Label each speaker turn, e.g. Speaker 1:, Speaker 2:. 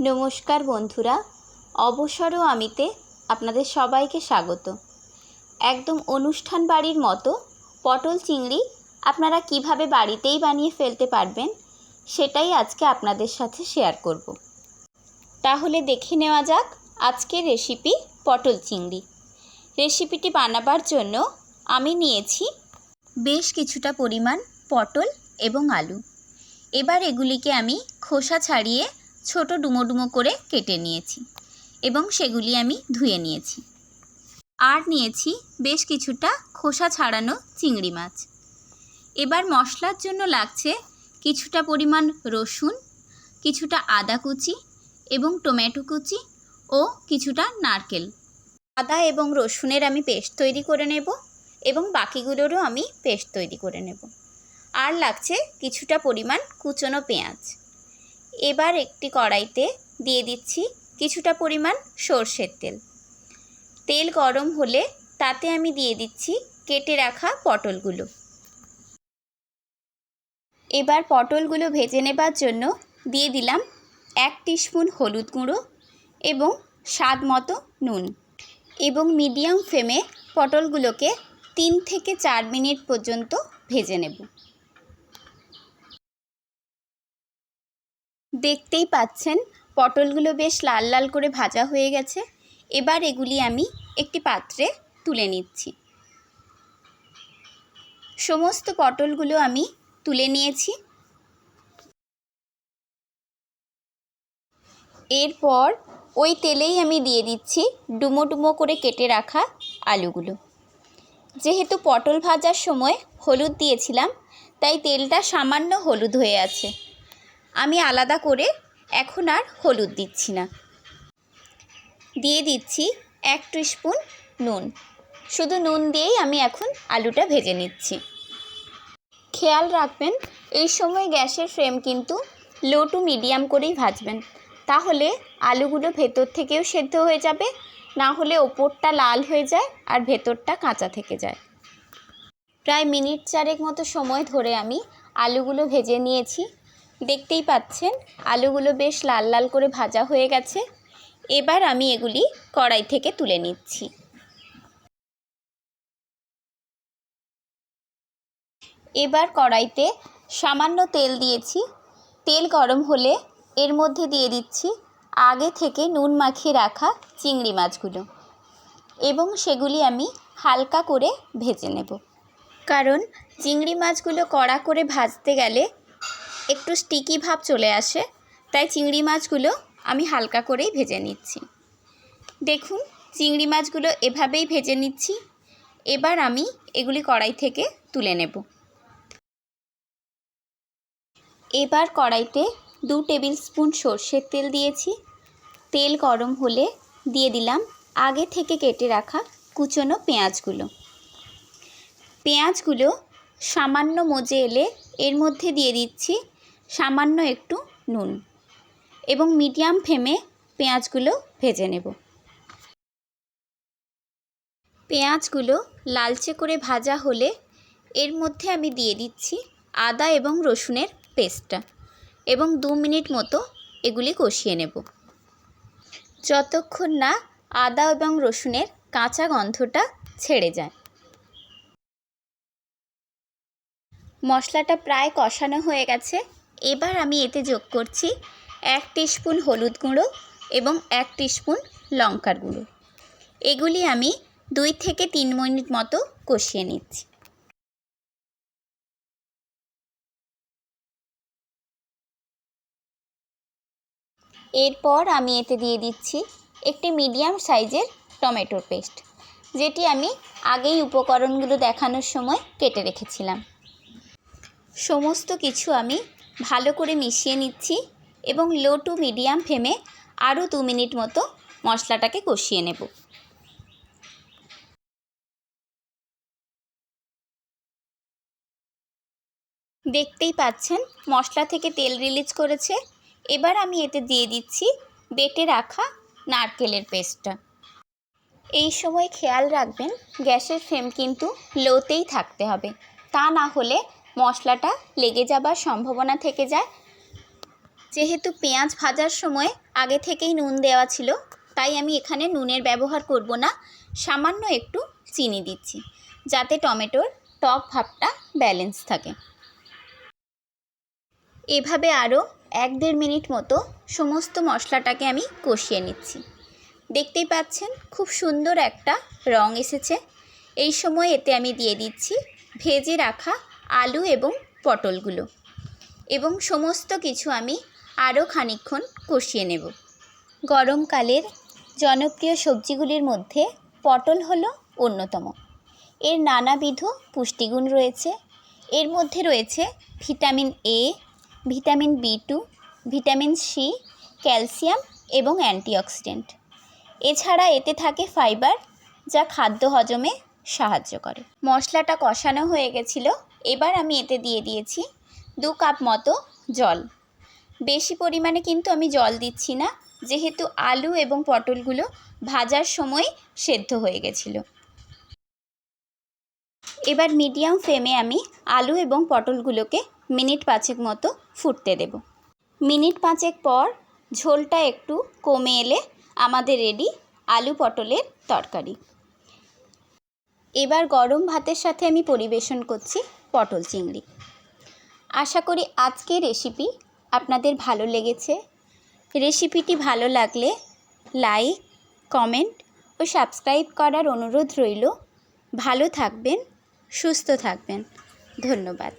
Speaker 1: নমস্কার বন্ধুরা, অবসর ও আমিতে আপনাদের সবাইকে স্বাগত। একদম অনুষ্ঠান বাড়ির মতো পটল চিংড়ি আপনারা কিভাবে বাড়িতেই বানিয়ে ফেলতে পারবেন সেটাই আজকে আপনাদের সাথে শেয়ার করব। তাহলে দেখে নেওয়া যাক আজকের রেসিপি পটল চিংড়ি। রেসিপিটি বানাবার জন্য আমি নিয়েছি বেশ কিছুটা পরিমাণ পটল এবং আলু। এবার এগুলিকে আমি খোসা ছাড়িয়ে ছোট ডুমো ডুমো করে কেটে নিয়েছি এবং সেগুলি আমি ধুয়ে নিয়েছি। আর নিয়েছি বেশ কিছুটা খোসা ছাড়ানো চিংড়ি মাছ। এবার মশলার জন্য লাগছে কিছুটা পরিমাণ রসুন, কিছুটা আদা কুচি এবং টমেটো কুচি ও কিছুটা নারকেল। আদা এবং রসুনের আমি পেস্ট তৈরি করে নেব এবং বাকিগুলোরও আমি পেস্ট তৈরি করে নেব। আর লাগছে কিছুটা পরিমাণ কুচনো পেঁয়াজ। এবার একটি কড়াইতে দিয়ে দিচ্ছি কিছুটা পরিমাণ সর্ষের তেল। তেল গরম হলে তাতে আমি দিয়ে দিচ্ছি কেটে রাখা পটলগুলো। এবার পটলগুলো ভেজে নেবার জন্য দিয়ে দিলাম 1 টিস্পুন হলুদ গুঁড়ো এবং স্বাদ মতো নুন এবং মিডিয়াম ফ্লেমে পটলগুলোকে 3 থেকে 4 মিনিট পর্যন্ত ভেজে নেব। দেখতেই পাচ্ছেন পটলগুলো বেশ লাল লাল করে ভাজা হয়ে গেছে। এবার এগুলি আমি একটি পাত্রে তুলে নিচ্ছি। সমস্ত পটলগুলো আমি তুলে নিয়েছি। এরপর ওই তেলেই আমি দিয়ে দিচ্ছি ডুমো ডুমো করে কেটে রাখা আলুগুলো। যেহেতু পটল ভাজার সময় হলুদ দিয়েছিলাম তাই তেলটা সামান্য হলুদ হয়ে আছে। আমি আলাদা করে এখন আর হলুদ দিচ্ছি না। দিয়ে দিচ্ছি 1 টিস্পুন নুন। শুধু নুন দিয়েই আমি এখন আলুটা ভেজে নিচ্ছি। খেয়াল রাখবেন এই সময় গ্যাসের ফ্লেম কিন্তু লো টু মিডিয়াম করেই ভাজবেন, তাহলে আলুগুলো ভেতর থেকেও সেদ্ধ হয়ে যাবে, না হলে ওপরটা লাল হয়ে যায় আর ভেতরটা কাঁচা থেকে যায়। প্রায় মিনিট 4 মতো সময় ধরে আমি আলুগুলো ভেজে নিয়েছি। দেখতেই পাচ্ছেন আলুগুলো বেশ লাল লাল করে ভাজা হয়ে গেছে। এবার আমি এগুলি কড়াই থেকে তুলে নিচ্ছি। এবার কড়াইতে সামান্য তেল দিয়েছি। তেল গরম হলে এর মধ্যে দিয়ে দিচ্ছি আগে থেকে নুন মাখিয়ে রাখা চিংড়ি মাছগুলো এবং সেগুলি আমি হালকা করে ভেজে নেব। কারণ চিংড়ি মাছগুলো কড়া করে ভাজতে গেলে একটু স্টিকি ভাব চলে আসে, তাই চিংড়ি মাছগুলো আমি হালকা করেই ভেজে নিচ্ছি। দেখুন চিংড়ি মাছগুলো এভাবেই ভেজে নিচ্ছি। এবার আমি এগুলি কড়াই থেকে তুলে নেব। এবার কড়াইতে 2 টেবিল স্পুন সর্ষের তেল দিয়েছি। তেল গরম হলে দিয়ে দিলাম আগে থেকে কেটে রাখা কুচনো পেঁয়াজগুলো। পেঁয়াজগুলো সামান্য মজে এলে এর মধ্যে দিয়ে দিচ্ছি সামান্য একটু নুন এবং মিডিয়াম ফ্লেমে পেঁয়াজগুলো ভেজে নেব। পেঁয়াজগুলো লালচে করে ভাজা হলে এর মধ্যে আমি দিয়ে দিচ্ছি আদা এবং রসুনের পেস্টটা এবং 2 মিনিট মতো এগুলি কষিয়ে নেব, যতক্ষণ না আদা এবং রসুনের কাঁচা গন্ধটা ছেড়ে যায়। মশলাটা প্রায় কষানো হয়ে গেছে। এবার আমি এতে যোগ করছি 1 টিস্পুন হলুদ গুঁড়ো এবং 1 টিস্পুন লঙ্কার গুঁড়ো। এগুলি আমি 2 থেকে 3 মিনিট মতো কষিয়ে নিচ্ছি। এরপর আমি এতে দিয়ে দিচ্ছি একটি মিডিয়াম সাইজের টমেটোর পেস্ট, যেটি আমি আগেই উপকরণগুলো দেখানোর সময় কেটে রেখেছিলাম। সমস্ত কিছু আমি ভালো করে মিশিয়ে নিচ্ছি এবং লো টু মিডিয়াম ফ্লেমে আরও 2 মিনিট মতো মশলাটাকে কষিয়ে নেব। দেখতেই পাচ্ছেন মশলা থেকে তেল রিলিজ করেছে। এবার আমি এতে দিয়ে দিচ্ছি বেটে রাখা নারকেলের পেস্টটা। এই সময় খেয়াল রাখবেন গ্যাসের ফ্লেম কিন্তু লোতেই থাকতে হবে, তা না হলে মশলাটা লেগে যাবার সম্ভাবনা থেকে যায়। যেহেতু পেঁয়াজ ভাজার সময় আগে থেকেই নুন দেওয়া ছিল, তাই আমি এখানে নুনের ব্যবহার করব না, সামান্য একটু চিনি দিচ্ছি যাতে টমেটোর টক ভাবটা ব্যালেন্স থাকে। এভাবে আরও 1-1.5 মিনিট মতো সমস্ত মশলাটাকে আমি কষিয়ে নিচ্ছি। দেখতেই পাচ্ছেন খুব সুন্দর একটা রং এসেছে। এই সময় এতে আমি দিয়ে দিচ্ছি ভেজে রাখা আলু এবং পটলগুলো, এবং সমস্ত কিছু আমি আরও খানিকক্ষণ কষিয়ে নেব। গরমকালের জনপ্রিয় সবজিগুলির মধ্যে পটল হলো অন্যতম। এর নানাবিধ পুষ্টিগুণ রয়েছে। এর মধ্যে রয়েছে vitamin A, vitamin B two, vitamin C, calcium এবং অ্যান্টিঅক্সিডেন্ট। এছাড়া এতে থাকে ফাইবার, যা খাদ্য হজমে সাহায্য করে। মশলাটা কষানো হয়ে গেছিল, এবার আমি এতে দিয়ে দিয়েছি 2 কাপ মতো জল। বেশি পরিমাণে কিন্তু আমি জল দিচ্ছি না, যেহেতু আলু এবং পটলগুলো ভাজার সময় সেদ্ধ হয়ে গেছিল। এবার মিডিয়াম ফ্লেমে আমি আলু এবং পটলগুলোকে মিনিট 5 মতো ফুটতে দেব। মিনিট 5 পর ঝোলটা একটু কমে এলে আমাদের রেডি আলু পটলের তরকারি। এবার গরম ভাতের সাথে আমি পরিবেশন করছি পটল চিংড়ি। আশা করি আজকের রেসিপি আপনাদের ভালো লেগেছে। রেসিপিটি ভালো লাগলে লাইক, কমেন্ট ও সাবস্ক্রাইব করার অনুরোধ রইল। ভালো থাকবেন, সুস্থ থাকবেন। ধন্যবাদ।